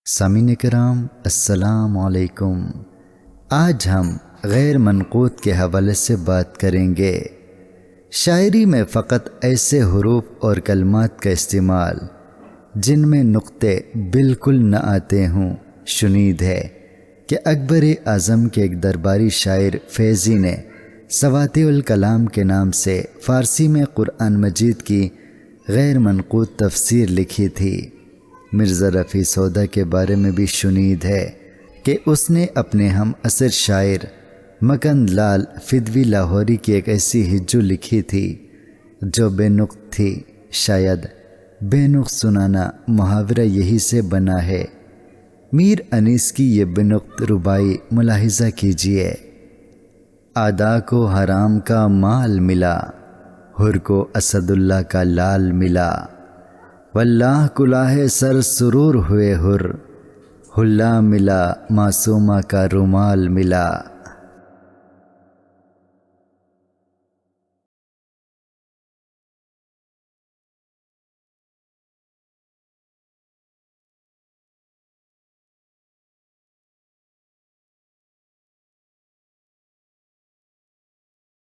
سامعین کرام السلام علیکم۔ آج ہم غیر منقوط کے حوالے سے بات کریں گے۔ شاعری میں فقط ایسے حروف اور کلمات کا استعمال جن میں نقطے بالکل نہ آتے ہوں شنید ہے کہ اکبر اعظم کے ایک درباری شاعر فیضی نے سواطع الکلام کے نام سے فارسی میں قرآن مجید کی غیر منقوط تفسیر لکھی تھی۔ مرزا رفیع سودا کے بارے میں بھی شنید ہے کہ اس نے اپنے ہم عصر شاعر مکند لال فدوی لاہوری کی ایک ایسی ہجو لکھی تھی جو بے نقط تھی۔ شاید بے نقط سنانا محاورہ یہی سے بنا ہے۔ میر انیس کی یہ بے نقط ربائی ملاحظہ کیجیے۔ آدھا کو حرام کا مال ملا، حر کو اسد اللہ کا لال ملا، واللہ کلاه سر سرور ہوئے حر، حلہ ملا معصومہ کا رومال ملا۔